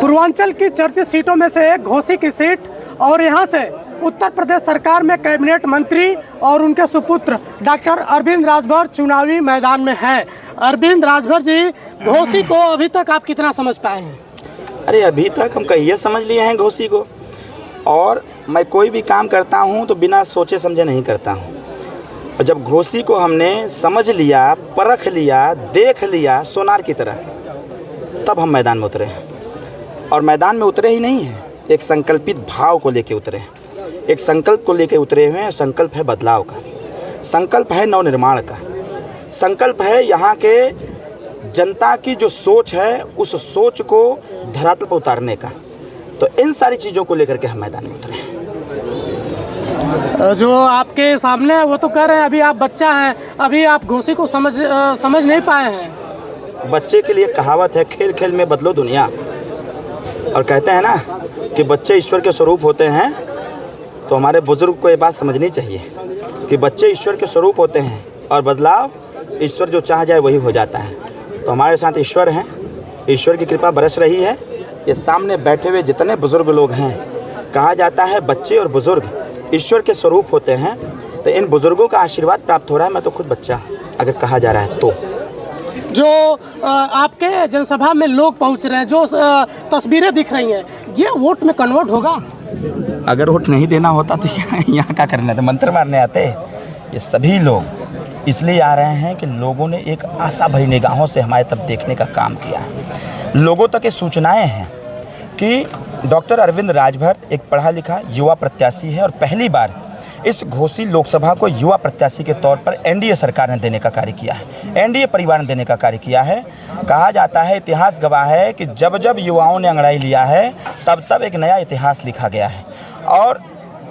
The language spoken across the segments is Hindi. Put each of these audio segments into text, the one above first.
पूर्वांचल की चर्चित सीटों में से एक घोसी की सीट और यहां से उत्तर प्रदेश सरकार में कैबिनेट मंत्री और उनके सुपुत्र डॉक्टर अरविंद राजभर चुनावी मैदान में हैं। अरविंद राजभर जी, घोसी को अभी तक आप कितना समझ पाए हैं? अरे अभी तक हम कहिए समझ लिए हैं घोसी को। और मैं कोई भी काम करता हूं तो बिना सोचे समझे नहीं करता हूं। और जब घोसी को हमने समझ लिया, परख लिया, देख लिया सोनार की तरह, तब हम मैदान में उतरे हैं। और मैदान में उतरे ही नहीं हैं, एक संकल्पित भाव को लेके उतरे हैं, एक संकल्प को लेके उतरे हुए हैं। संकल्प है बदलाव का, संकल्प है नवनिर्माण का, संकल्प है यहाँ के जनता की जो सोच है उस सोच को धरातल पर उतारने का। तो इन सारी चीज़ों को लेकर के हम मैदान में उतरे हैं। जो आपके सामने है वो तो कह रहे हैं अभी आप बच्चा हैं, अभी आप घोसी को समझ नहीं पाए हैं। बच्चे के लिए कहावत है, खेल खेल में बदलो दुनिया। और कहते हैं ना कि बच्चे ईश्वर के स्वरूप होते हैं। तो हमारे बुजुर्ग को ये बात समझनी चाहिए कि बच्चे ईश्वर के स्वरूप होते हैं और बदलाव ईश्वर जो चाह जाए वही हो जाता है। तो हमारे साथ ईश्वर हैं, ईश्वर की कृपा बरस रही है। ये सामने बैठे हुए जितने बुजुर्ग लोग हैं, कहा जाता है बच्चे और बुजुर्ग ईश्वर के स्वरूप होते हैं। तो इन बुजुर्गों का आशीर्वाद प्राप्त हो रहा है। मैं तो खुद बच्चा, अगर कहा जा रहा है तो। जो आपके जनसभा में लोग पहुंच रहे हैं, जो तस्वीरें दिख रही हैं, ये वोट में कन्वर्ट होगा? अगर वोट नहीं देना होता तो यहाँ क्या करना था, मंत्र मारने आते। ये सभी लोग इसलिए आ रहे हैं कि लोगों ने एक आशा भरी निगाहों से हमारे तरफ देखने का काम किया है। लोगों तक ये सूचनाएं हैं कि डॉक्टर अरविंद राजभर एक पढ़ा लिखा युवा प्रत्याशी है और पहली बार इस घोसी लोकसभा को युवा प्रत्याशी के तौर पर एनडीए सरकार ने देने का कार्य किया है, एनडीए परिवार ने देने का कार्य किया है। कहा जाता है, इतिहास गवाह है कि जब जब युवाओं ने अंगड़ाई लिया है तब तब एक नया इतिहास लिखा गया है। और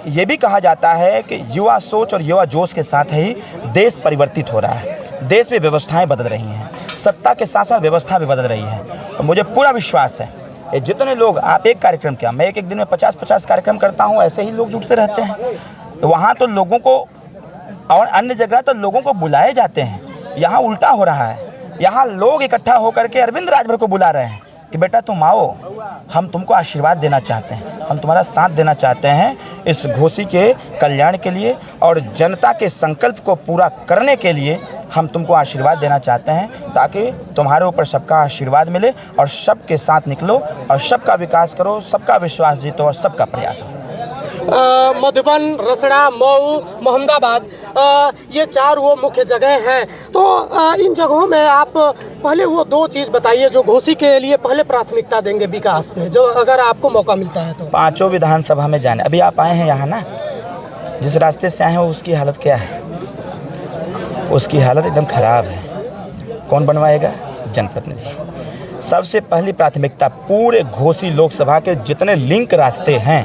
ये भी कहा जाता है कि युवा सोच और युवा जोश के साथ ही देश परिवर्तित हो रहा है, देश में व्यवस्थाएं बदल रही हैं, सत्ता के साथ साथ व्यवस्था भी बदल रही है। तो मुझे पूरा विश्वास है ये जितने लोग, आप एक कार्यक्रम किया, मैं एक दिन में 50-50 कार्यक्रम करता हूँ, ऐसे ही लोग जुटते रहते हैं। वहाँ तो लोगों को, और अन्य जगह तो लोगों को बुलाए जाते हैं, यहाँ उल्टा हो रहा है। यहाँ लोग इकट्ठा होकर के अरविंद राजभर को बुला रहे हैं कि बेटा तुम आओ, हम तुमको आशीर्वाद देना चाहते हैं, हम तुम्हारा साथ देना चाहते हैं इस घोसी के कल्याण के लिए और जनता के संकल्प को पूरा करने के लिए हम तुमको आशीर्वाद देना चाहते हैं, ताकि तुम्हारे ऊपर सबका आशीर्वाद मिले और सबके साथ निकलो और सबका विकास करो, सबका विश्वास जीतो और सबका प्रयास हो। मधुबन, रसड़ा, मऊ, मोहम्मदाबाद, ये 4 वो मुख्य जगह हैं। तो इन जगहों में आप पहले वो 2 चीज़ बताइए जो घोसी के लिए पहले प्राथमिकता देंगे विकास में, जो अगर आपको मौका मिलता है तो। 5 विधानसभा में जाने, अभी आप आए हैं यहाँ ना, जिस रास्ते से आए हैं उसकी हालत क्या है? उसकी हालत एकदम ख़राब है। कौन बनवाएगा? जनप्रतिनिधि। सबसे पहली प्राथमिकता पूरे घोसी लोकसभा के जितने लिंक रास्ते हैं,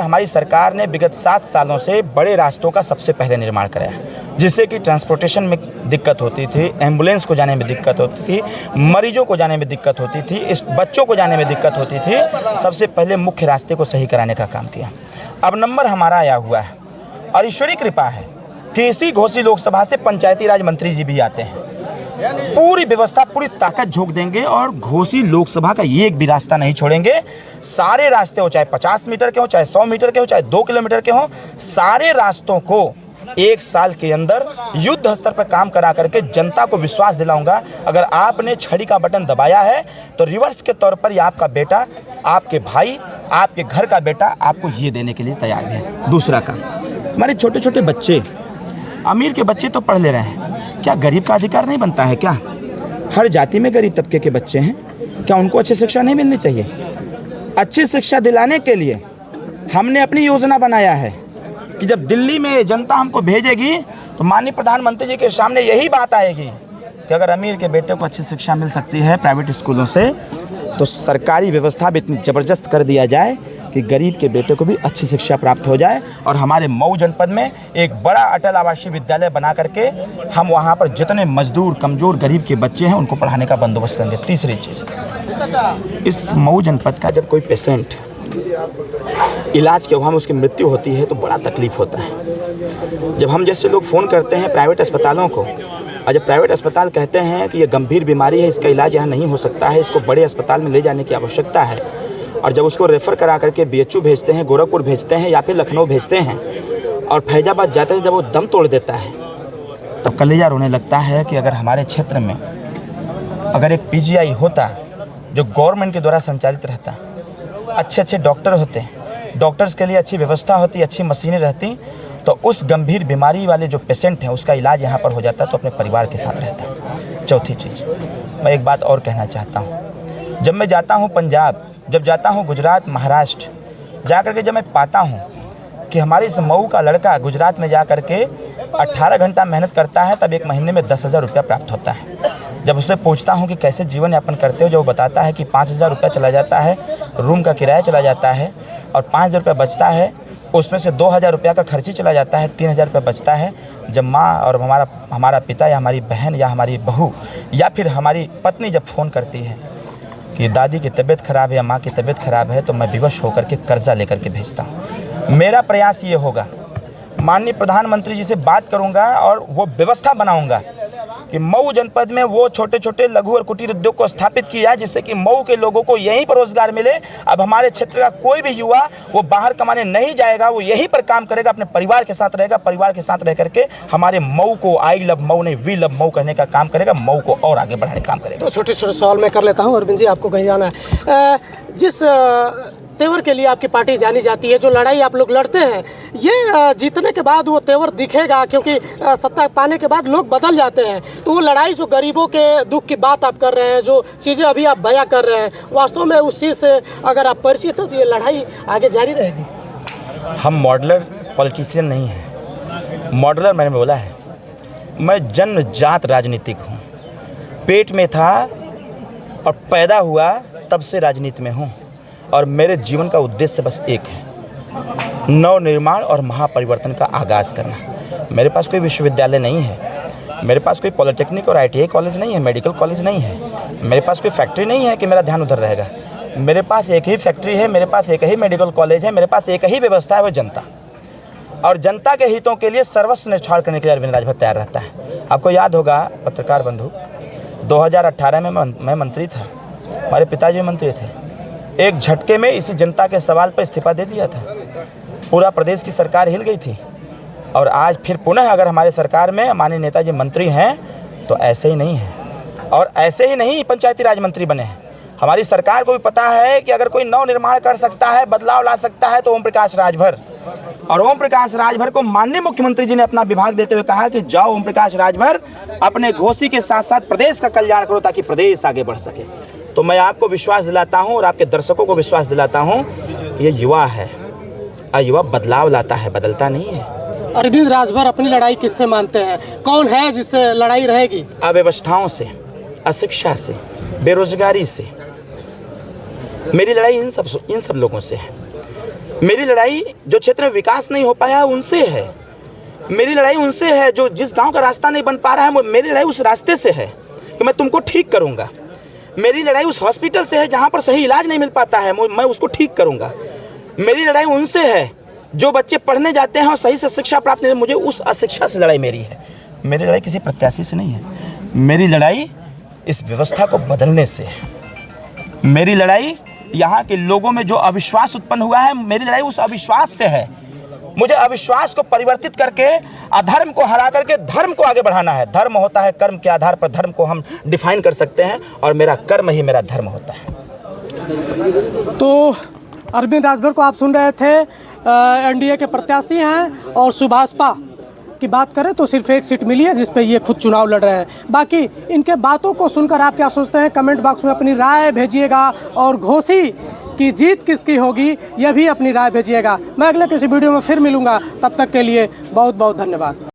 हमारी सरकार ने विगत 7 सालों से बड़े रास्तों का सबसे पहले निर्माण कराया, जिससे कि ट्रांसपोर्टेशन में दिक्कत होती थी, एम्बुलेंस को जाने में दिक्कत होती थी, मरीजों को जाने में दिक्कत होती थी, इस बच्चों को जाने में दिक्कत होती थी। सबसे पहले मुख्य रास्ते को सही कराने का काम किया। अब नंबर हमारा आया हुआ है और ईश्वरीय कृपा है कि इसी घोसी लोकसभा से पंचायती राज मंत्री जी भी आते हैं। पूरी व्यवस्था, पूरी ताकत झोंक देंगे और घोसी लोकसभा का ये एक भी रास्ता नहीं छोड़ेंगे। सारे रास्ते हो, चाहे 50 मीटर के हो, चाहे 100 मीटर के हो, चाहे 2 किलोमीटर के हो, सारे रास्तों को 1 साल के अंदर युद्ध स्तर पर काम करा करके जनता को विश्वास दिलाऊंगा। अगर आपने छड़ी का बटन दबाया है तो रिवर्स के तौर पर ये आपका बेटा, आपके भाई, आपके घर का बेटा आपको ये देने के लिए तैयार है। दूसरा काम, हमारे छोटे छोटे बच्चे, अमीर के बच्चे तो पढ़ ले रहे हैं, क्या गरीब का अधिकार नहीं बनता है? क्या हर जाति में गरीब तबके के बच्चे हैं, क्या उनको अच्छी शिक्षा नहीं मिलनी चाहिए? अच्छी शिक्षा दिलाने के लिए हमने अपनी योजना बनाया है कि जब दिल्ली में जनता हमको भेजेगी तो माननीय प्रधानमंत्री जी के सामने यही बात आएगी कि अगर अमीर के बेटे को अच्छी शिक्षा मिल सकती है प्राइवेट स्कूलों से, तो सरकारी व्यवस्था भी इतनी ज़बरदस्त कर दिया जाए कि गरीब के बेटे को भी अच्छी शिक्षा प्राप्त हो जाए। और हमारे मऊ जनपद में एक बड़ा अटल आवासीय विद्यालय बना करके हम वहाँ पर जितने मजदूर, कमज़ोर, गरीब के बच्चे हैं उनको पढ़ाने का बंदोबस्त करेंगे। तीसरी चीज़, इस मऊ जनपद का जब कोई पेशेंट इलाज के अभाव में उसकी मृत्यु होती है तो बड़ा तकलीफ होता है। जब हम जैसे लोग फ़ोन करते हैं प्राइवेट अस्पतालों को और जब प्राइवेट अस्पताल कहते हैं कि ये गंभीर बीमारी है, इसका इलाज यहाँ नहीं हो सकता है, इसको बड़े अस्पताल में ले जाने की आवश्यकता है, और जब उसको रेफ़र करा करके BHU भेजते हैं, गोरखपुर भेजते हैं या फिर लखनऊ भेजते हैं, और फैजाबाद जाते हैं, जब वो दम तोड़ देता है तब कलेजा रोने लगता है कि अगर हमारे क्षेत्र में अगर एक PGI होता जो गवर्नमेंट के द्वारा संचालित रहता, अच्छे डॉक्टर होते, डॉक्टर्स के लिए अच्छी व्यवस्था होती, अच्छी मशीनें रहती, तो उस गंभीर बीमारी वाले जो पेशेंट हैं उसका इलाज यहाँ पर हो जाता तो अपने परिवार के साथ रहता। चौथी चीज़, मैं एक बात और कहना चाहता हूँ, जब मैं जाता हूँ पंजाब, जब जाता हूँ गुजरात, महाराष्ट्र, जा कर के जब मैं पाता हूँ कि हमारे इस मऊ का लड़का गुजरात में जा कर के 18 घंटा मेहनत करता है, तब एक महीने में 10,000 रुपया प्राप्त होता है। जब उससे पूछता हूँ कि कैसे जीवन यापन करते हो, जो वो बताता है कि 5,000 रुपया चला जाता है, रूम का किराया चला जाता है, और 5,000 रुपया बचता है, उसमें से 2,000 रुपया का खर्ची चला जाता है, 3,000 रुपया बचता है। जब माँ और हमारा पिता या हमारी बहन या हमारी बहू या फिर हमारी पत्नी जब फ़ोन करती है कि दादी की तबीयत ख़राब है या माँ की तबीयत ख़राब है, तो मैं विवश होकर के कर्जा लेकर के भेजता हूँ। मेरा प्रयास ये होगा, माननीय प्रधानमंत्री जी से बात करूंगा और वो व्यवस्था बनाऊंगा कि मऊ जनपद में वो छोटे छोटे लघु और कुटीर उद्योग को स्थापित किया, जिससे कि मऊ के लोगों को यहीं पर रोजगार मिले। अब हमारे क्षेत्र का कोई भी युवा वो बाहर कमाने नहीं जाएगा, वो यहीं पर काम करेगा, अपने परिवार के साथ रहेगा, परिवार के साथ रह करके हमारे मऊ को आई लव मऊ नहीं वी लव मऊ कहने का काम करेगा, मऊ को और आगे बढ़ाने का काम करेगा। तो छोटे छोटे सवाल मैं कर लेता हूँ। अरविंद जी, आपको कहीं जाना है, जिस तेवर के लिए आपकी पार्टी जानी जाती है, जो लड़ाई आप लोग लड़ते हैं, ये जीतने के बाद वो तेवर दिखेगा, क्योंकि सत्ता पाने के बाद लोग बदल जाते हैं। तो वो लड़ाई जो गरीबों के दुख की बात आप कर रहे हैं, जो चीज़ें अभी आप बयां कर रहे हैं, वास्तव में उस चीज़ से अगर आप परिचित हो तो ये लड़ाई आगे जारी रहेगी। हम मॉडलर पॉलिटिशियन नहीं हैं। मॉडलर मैंने बोला है, मैं जन्मजात राजनीतिक हूँ, पेट में था और पैदा हुआ तब से राजनीति में हूँ, और मेरे जीवन का उद्देश्य बस एक है, नव निर्माण और महापरिवर्तन का आगाज़ करना। मेरे पास कोई विश्वविद्यालय नहीं है, मेरे पास कोई पॉलिटेक्निक और ITI कॉलेज नहीं है, मेडिकल कॉलेज नहीं है, मेरे पास कोई फैक्ट्री नहीं है कि मेरा ध्यान उधर रहेगा। मेरे पास एक ही फैक्ट्री है, मेरे पास एक ही मेडिकल कॉलेज है, मेरे पास एक ही व्यवस्था है, वो जनता। और जनता के हितों के लिए सर्वस्व न्यौछावर करने के लिए अरविंद राजभर तैयार रहता है। आपको याद होगा पत्रकार बंधु, 2018 में मैं मंत्री था, हमारे पिताजी मंत्री थे, एक झटके में इसी जनता के सवाल पर इस्तीफा दे दिया था। पूरा प्रदेश की सरकार हिल गई थी, और आज फिर पुनः अगर हमारे सरकार में माननीय नेताजी मंत्री हैं तो ऐसे ही नहीं है, और ऐसे ही नहीं पंचायती राज मंत्री बने हैं। हमारी सरकार को भी पता है कि अगर कोई नव निर्माण कर सकता है, बदलाव ला सकता है, तो ओम प्रकाश राजभर। और ओम प्रकाश राजभर को माननीय मुख्यमंत्री जी ने अपना विभाग देते हुए कहा कि जाओ ओम प्रकाश राजभर, अपने घोषी के साथ साथ प्रदेश का कल्याण करो ताकि प्रदेश आगे बढ़ सके। तो मैं आपको विश्वास दिलाता हूं और आपके दर्शकों को विश्वास दिलाता हूं, ये युवा है, और युवा बदलाव लाता है, बदलता नहीं है। अरविंद राजभर अपनी लड़ाई किससे मानते हैं? कौन है जिससे लड़ाई रहेगी? अव्यवस्थाओं से, अशिक्षा से, बेरोजगारी से। मेरी लड़ाई इन सब लोगों से है। मेरी लड़ाई जो क्षेत्र में विकास नहीं हो पाया उनसे है। मेरी लड़ाई उनसे है जो जिस गांव का रास्ता नहीं बन पा रहा है, मेरी लड़ाई उस रास्ते से है कि मैं तुमको ठीक करूंगा। मेरी लड़ाई उस हॉस्पिटल से है जहां पर सही इलाज नहीं मिल पाता है, मैं उसको ठीक करूंगा। मेरी लड़ाई उनसे है जो बच्चे पढ़ने जाते हैं और सही से शिक्षा प्राप्त नहीं, मुझे उस अशिक्षा से लड़ाई मेरी है। मेरी लड़ाई किसी प्रत्याशी से नहीं है, मेरी लड़ाई इस व्यवस्था को बदलने से है। मेरी लड़ाई यहाँ के लोगों में जो अविश्वास उत्पन्न हुआ है, मेरी लड़ाई उस अविश्वास से है। मुझे अविश्वास को परिवर्तित करके, अधर्म को हरा करके धर्म को आगे बढ़ाना है। धर्म होता है कर्म के आधार पर, धर्म को हम डिफाइन कर सकते हैं, और मेरा कर्म ही मेरा धर्म होता है। तो अरविंद राजभर को आप सुन रहे थे, NDA के प्रत्याशी हैं, और सुभाषपा की बात करें तो सिर्फ एक सीट मिली है जिस पे ये खुद चुनाव लड़ रहे हैं। बाकी इनके बातों को सुनकर आप क्या सोचते हैं, कमेंट बॉक्स में अपनी राय भेजिएगा, और घोसी की जीत किसकी होगी यह भी अपनी राय भेजिएगा। मैं अगले किसी वीडियो में फिर मिलूंगा, तब तक के लिए बहुत बहुत धन्यवाद।